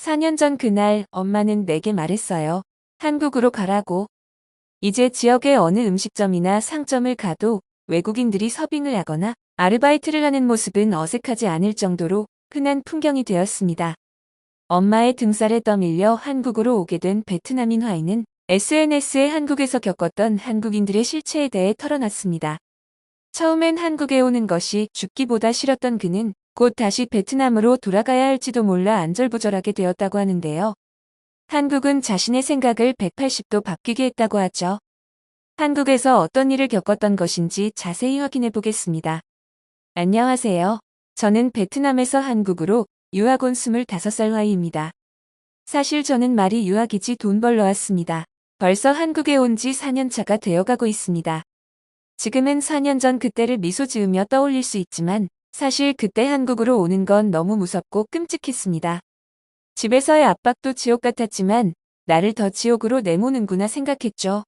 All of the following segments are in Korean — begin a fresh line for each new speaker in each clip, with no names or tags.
4년 전 그날 엄마는 내게 말했어요. 한국으로 가라고. 이제 지역의 어느 음식점이나 상점을 가도 외국인들이 서빙을 하거나 아르바이트를 하는 모습은 어색하지 않을 정도로 흔한 풍경이 되었습니다. 엄마의 등살에 떠밀려 한국으로 오게 된 베트남인 화이는 SNS에 한국에서 겪었던 한국인들의 실체에 대해 털어놨습니다. 처음엔 한국에 오는 것이 죽기보다 싫었던 그는 곧 다시 베트남으로 돌아가야 할지도 몰라 안절부절하게 되었다고 하는데요. 한국은 자신의 생각을 180도 바뀌게 했다고 하죠. 한국에서 어떤 일을 겪었던 것인지 자세히 확인해 보겠습니다. 안녕하세요. 저는 베트남에서 한국으로 유학 온 25살 화이입니다. 사실 저는 말이 유학이지 돈 벌러 왔습니다. 벌써 한국에 온 지 4년 차가 되어가고 있습니다. 지금은 4년 전 그때를 미소 지으며 떠올릴 수 있지만 사실 그때 한국으로 오는 건 너무 무섭고 끔찍했습니다. 집에서의 압박도 지옥 같았지만 나를 더 지옥으로 내모는구나 생각했죠.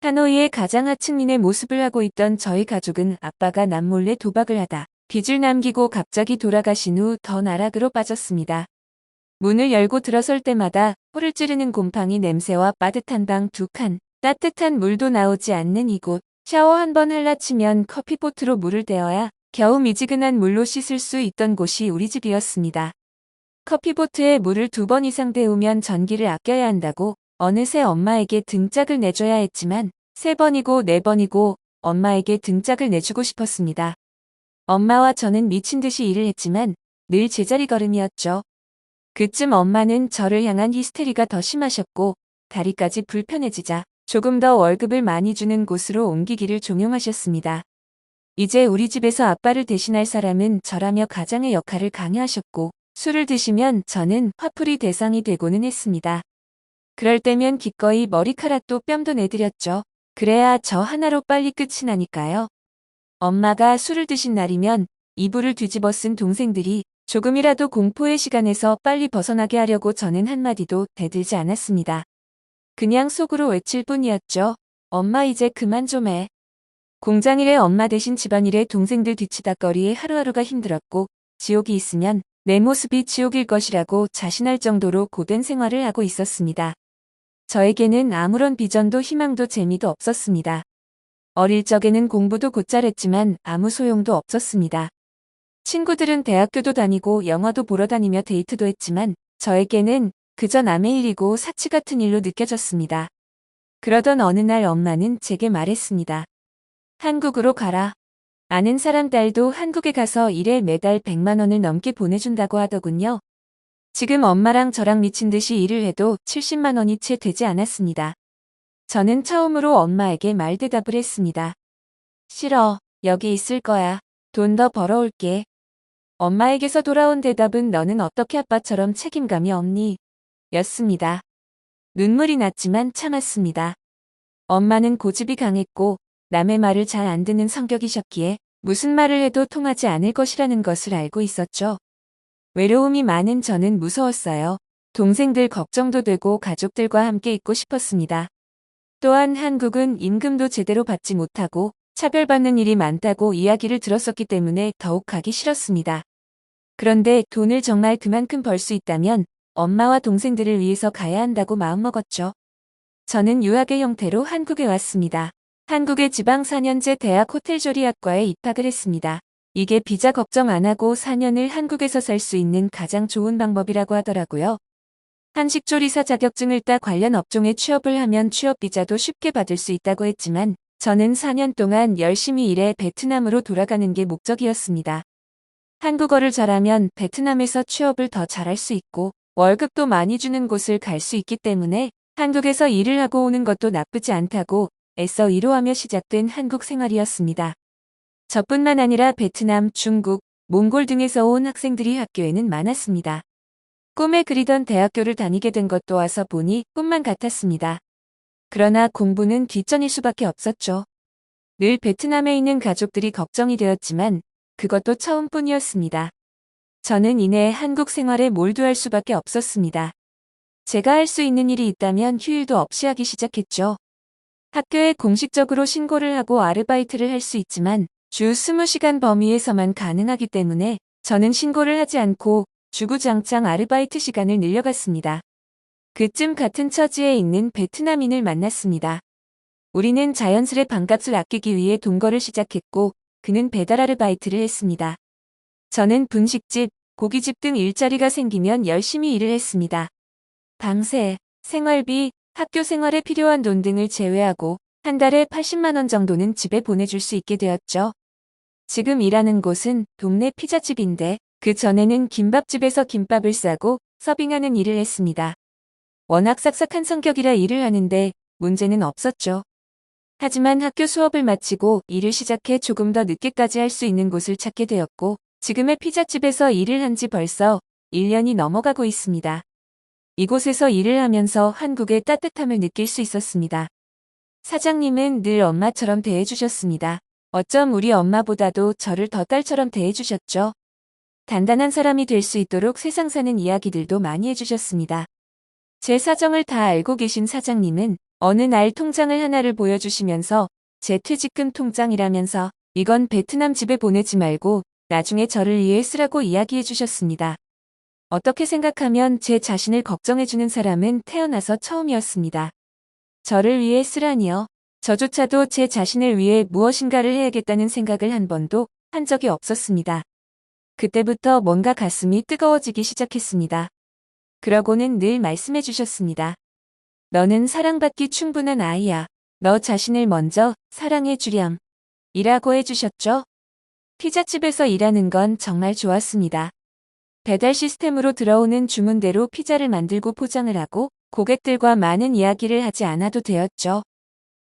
하노이의 가장 하층민의 모습을 하고 있던 저희 가족은 아빠가 남몰래 도박을 하다 빚을 남기고 갑자기 돌아가신 후 더 나락으로 빠졌습니다. 문을 열고 들어설 때마다 코를 찌르는 곰팡이 냄새와 빠듯한 방 2칸, 따뜻한 물도 나오지 않는 이곳, 샤워 한 번 할라 치면 커피포트로 물을 데워야 겨우 미지근한 물로 씻을 수 있던 곳이 우리 집이었습니다. 커피포트에 물을 2번 이상 데우면 전기를 아껴야 한다고 어느새 엄마에게 등짝을 내줘야 했지만 3번이고 4번이고 엄마에게 등짝을 내주고 싶었습니다. 엄마와 저는 미친 듯이 일을 했지만 늘 제자리 걸음이었죠. 그쯤 엄마는 저를 향한 히스테리가 더 심하셨고 다리까지 불편해지자 조금 더 월급을 많이 주는 곳으로 옮기기를 종용하셨습니다. 이제 우리 집에서 아빠를 대신할 사람은 저라며 가장의 역할을 강요하셨고 술을 드시면 저는 화풀이 대상이 되고는 했습니다. 그럴 때면 기꺼이 머리카락도 뺨도 내드렸죠. 그래야 저 하나로 빨리 끝이 나니까요. 엄마가 술을 드신 날이면 이불을 뒤집어 쓴 동생들이 조금이라도 공포의 시간에서 빨리 벗어나게 하려고 저는 한마디도 대들지 않았습니다. 그냥 속으로 외칠 뿐이었죠. 엄마 이제 그만 좀 해. 공장일에 엄마 대신 집안일에 동생들 뒤치다꺼리에 하루하루가 힘들었고 지옥이 있으면 내 모습이 지옥일 것이라고 자신할 정도로 고된 생활을 하고 있었습니다. 저에게는 아무런 비전도 희망도 재미도 없었습니다. 어릴 적에는 공부도 곧잘 했지만 아무 소용도 없었습니다. 친구들은 대학교도 다니고 영화도 보러 다니며 데이트도 했지만 저에게는 그저 남의 일이고 사치 같은 일로 느껴졌습니다. 그러던 어느 날 엄마는 제게 말했습니다. 한국으로 가라. 아는 사람 딸도 한국에 가서 일에 매달 100만 원을 넘게 보내준다고 하더군요. 지금 엄마랑 저랑 미친 듯이 일을 해도 70만 원이 채 되지 않았습니다. 저는 처음으로 엄마에게 말대답을 했습니다. 싫어. 여기 있을 거야. 돈 더 벌어올게. 엄마에게서 돌아온 대답은 너는 어떻게 아빠처럼 책임감이 없니? 였습니다. 눈물이 났지만 참았습니다. 엄마는 고집이 강했고 남의 말을 잘 안 듣는 성격이셨기에 무슨 말을 해도 통하지 않을 것이라는 것을 알고 있었죠. 외로움이 많은 저는 무서웠어요. 동생들 걱정도 되고 가족들과 함께 있고 싶었습니다. 또한 한국은 임금도 제대로 받지 못하고 차별받는 일이 많다고 이야기를 들었었기 때문에 더욱 가기 싫었습니다. 그런데 돈을 정말 그만큼 벌 수 있다면 엄마와 동생들을 위해서 가야 한다고 마음먹었죠. 저는 유학의 형태로 한국에 왔습니다. 한국의 지방 4년제 대학 호텔조리학과에 입학을 했습니다. 이게 비자 걱정 안 하고 4년을 한국에서 살 수 있는 가장 좋은 방법이라고 하더라고요. 한식조리사 자격증을 따 관련 업종에 취업을 하면 취업비자도 쉽게 받을 수 있다고 했지만 저는 4년 동안 열심히 일해 베트남으로 돌아가는 게 목적이었습니다. 한국어를 잘하면 베트남에서 취업을 더 잘할 수 있고 월급도 많이 주는 곳을 갈 수 있기 때문에 한국에서 일을 하고 오는 것도 나쁘지 않다고 애써 위로하며 시작된 한국 생활이었습니다. 저뿐만 아니라 베트남, 중국, 몽골 등에서 온 학생들이 학교에는 많았습니다. 꿈에 그리던 대학교를 다니게 된 것도 와서 보니 꿈만 같았습니다. 그러나 공부는 뒷전일 수밖에 없었죠. 늘 베트남에 있는 가족들이 걱정이 되었지만 그것도 처음뿐이었습니다. 저는 이내 한국 생활에 몰두할 수밖에 없었습니다. 제가 할 수 있는 일이 있다면 휴일도 없이 하기 시작했죠. 학교에 공식적으로 신고를 하고 아르바이트를 할 수 있지만 주 20시간 범위에서만 가능하기 때문에 저는 신고를 하지 않고 주구장창 아르바이트 시간을 늘려갔습니다. 그쯤 같은 처지에 있는 베트남인을 만났습니다. 우리는 자연스레 반값을 아끼기 위해 동거를 시작했고 그는 배달 아르바이트를 했습니다. 저는 분식집, 고깃집 등 일자리가 생기면 열심히 일을 했습니다. 방세, 생활비, 학교 생활에 필요한 돈 등을 제외하고 한 달에 80만 원 정도는 집에 보내줄 수 있게 되었죠. 지금 일하는 곳은 동네 피자집인데 그 전에는 김밥집에서 김밥을 싸고 서빙하는 일을 했습니다. 워낙 싹싹한 성격이라 일을 하는데 문제는 없었죠. 하지만 학교 수업을 마치고 일을 시작해 조금 더 늦게까지 할 수 있는 곳을 찾게 되었고 지금의 피자집에서 일을 한 지 벌써 1년이 넘어가고 있습니다. 이곳에서 일을 하면서 한국의 따뜻함을 느낄 수 있었습니다. 사장님은 늘 엄마처럼 대해주셨습니다. 어쩜 우리 엄마보다도 저를 더 딸처럼 대해주셨죠. 단단한 사람이 될 수 있도록 세상 사는 이야기들도 많이 해주셨습니다. 제 사정을 다 알고 계신 사장님은 어느 날 통장을 하나를 보여주시면서 제 퇴직금 통장이라면서 이건 베트남 집에 보내지 말고 나중에 저를 위해 쓰라고 이야기해 주셨습니다. 어떻게 생각하면 제 자신을 걱정해주는 사람은 태어나서 처음이었습니다. 저를 위해 쓰라니요. 저조차도 제 자신을 위해 무엇인가를 해야겠다는 생각을 한 번도 한 적이 없었습니다. 그때부터 뭔가 가슴이 뜨거워지기 시작했습니다. 그러고는 늘 말씀해 주셨습니다. 너는 사랑받기 충분한 아이야. 너 자신을 먼저 사랑해 주렴. 이라고 해주셨죠. 피자집에서 일하는 건 정말 좋았습니다. 배달 시스템으로 들어오는 주문대로 피자를 만들고 포장을 하고 고객들과 많은 이야기를 하지 않아도 되었죠.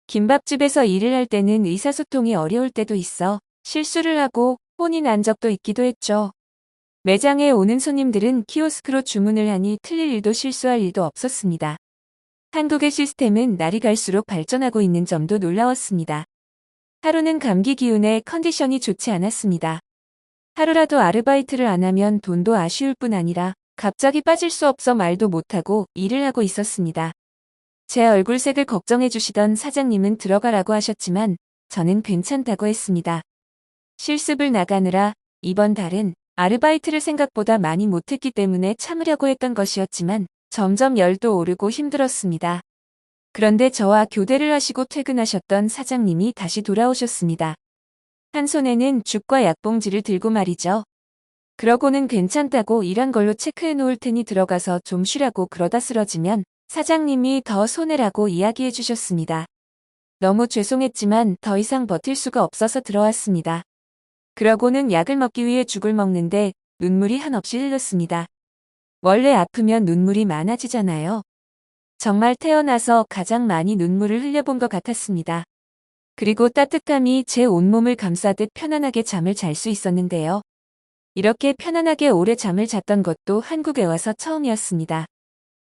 김밥집에서 일을 할 때는 의사소통이 어려울 때도 있어 실수를 하고 혼이 난 적도 있기도 했죠. 매장에 오는 손님들은 키오스크로 주문을 하니 틀릴 일도 실수할 일도 없었습니다. 한국의 시스템은 날이 갈수록 발전하고 있는 점도 놀라웠습니다. 하루는 감기 기운에 컨디션이 좋지 않았습니다. 하루라도 아르바이트를 안 하면 돈도 아쉬울 뿐 아니라 갑자기 빠질 수 없어 말도 못하고 일을 하고 있었습니다. 제 얼굴색을 걱정해 주시던 사장님은 들어가라고 하셨지만 저는 괜찮다고 했습니다. 실습을 나가느라 이번 달은 아르바이트를 생각보다 많이 못했기 때문에 참으려고 했던 것이었지만 점점 열도 오르고 힘들었습니다. 그런데 저와 교대를 하시고 퇴근하셨던 사장님이 다시 돌아오셨습니다. 한 손에는 죽과 약봉지를 들고 말이죠. 그러고는 괜찮다고 일한 걸로 체크해 놓을 테니 들어가서 좀 쉬라고 그러다 쓰러지면 사장님이 더 손해라고 이야기해 주셨습니다. 너무 죄송했지만 더 이상 버틸 수가 없어서 들어왔습니다. 그러고는 약을 먹기 위해 죽을 먹는데 눈물이 한없이 흘렀습니다. 원래 아프면 눈물이 많아지잖아요. 정말 태어나서 가장 많이 눈물을 흘려본 것 같았습니다. 그리고 따뜻함이 제 온몸을 감싸듯 편안하게 잠을 잘 수 있었는데요. 이렇게 편안하게 오래 잠을 잤던 것도 한국에 와서 처음이었습니다.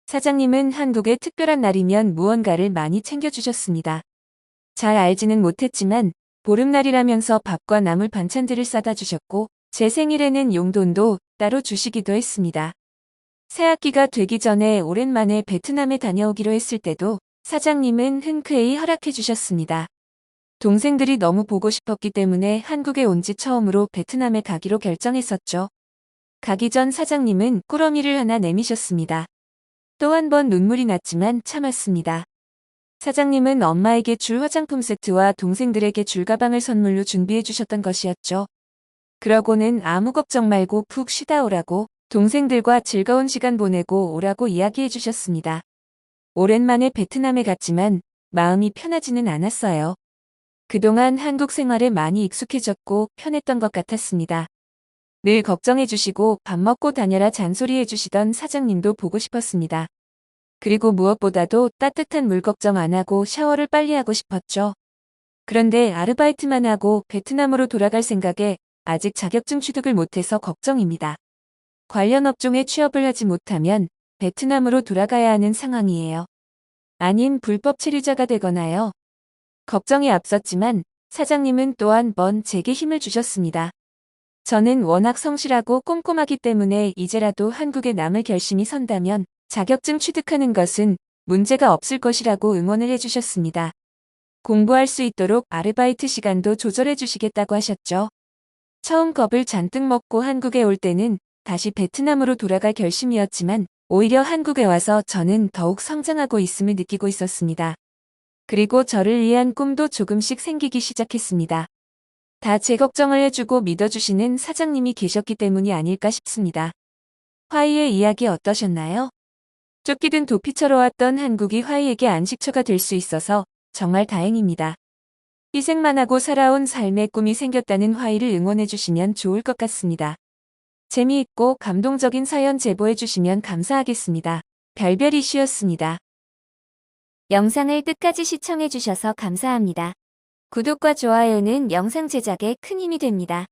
사장님은 한국에 특별한 날이면 무언가를 많이 챙겨주셨습니다. 잘 알지는 못했지만 보름날이라면서 밥과 나물 반찬들을 싸다 주셨고 제 생일에는 용돈도 따로 주시기도 했습니다. 새학기가 되기 전에 오랜만에 베트남에 다녀오기로 했을 때도 사장님은 흔쾌히 허락해 주셨습니다. 동생들이 너무 보고 싶었기 때문에 한국에 온 지 처음으로 베트남에 가기로 결정했었죠. 가기 전 사장님은 꾸러미를 하나 내미셨습니다. 또 한 번 눈물이 났지만 참았습니다. 사장님은 엄마에게 줄 화장품 세트와 동생들에게 줄 가방을 선물로 준비해 주셨던 것이었죠. 그러고는 아무 걱정 말고 푹 쉬다 오라고 동생들과 즐거운 시간 보내고 오라고 이야기해 주셨습니다. 오랜만에 베트남에 갔지만 마음이 편하지는 않았어요. 그동안 한국 생활에 많이 익숙해졌고 편했던 것 같았습니다. 늘 걱정해 주시고 밥 먹고 다녀라 잔소리해 주시던 사장님도 보고 싶었습니다. 그리고 무엇보다도 따뜻한 물 걱정 안 하고 샤워를 빨리 하고 싶었죠. 그런데 아르바이트만 하고 베트남으로 돌아갈 생각에 아직 자격증 취득을 못해서 걱정입니다. 관련 업종에 취업을 하지 못하면 베트남으로 돌아가야 하는 상황이에요. 아님 불법 체류자가 되거나요. 걱정이 앞섰지만 사장님은 또 한 번 제게 힘을 주셨습니다. 저는 워낙 성실하고 꼼꼼하기 때문에 이제라도 한국에 남을 결심이 선다면 자격증 취득하는 것은 문제가 없을 것이라고 응원을 해주셨습니다. 공부할 수 있도록 아르바이트 시간도 조절해 주시겠다고 하셨죠. 처음 겁을 잔뜩 먹고 한국에 올 때는 다시 베트남으로 돌아갈 결심이었지만 오히려 한국에 와서 저는 더욱 성장하고 있음을 느끼고 있었습니다. 그리고 저를 위한 꿈도 조금씩 생기기 시작했습니다. 다 제 걱정을 해주고 믿어주시는 사장님이 계셨기 때문이 아닐까 싶습니다. 화이의 이야기 어떠셨나요? 쫓기든 도피처로 왔던 한국이 화이에게 안식처가 될 수 있어서 정말 다행입니다. 희생만 하고 살아온 삶의 꿈이 생겼다는 화이를 응원해주시면 좋을 것 같습니다. 재미있고 감동적인 사연 제보해주시면 감사하겠습니다. 별별 이슈였습니다.
영상을 끝까지 시청해주셔서 감사합니다. 구독과 좋아요는 영상 제작에 큰 힘이 됩니다.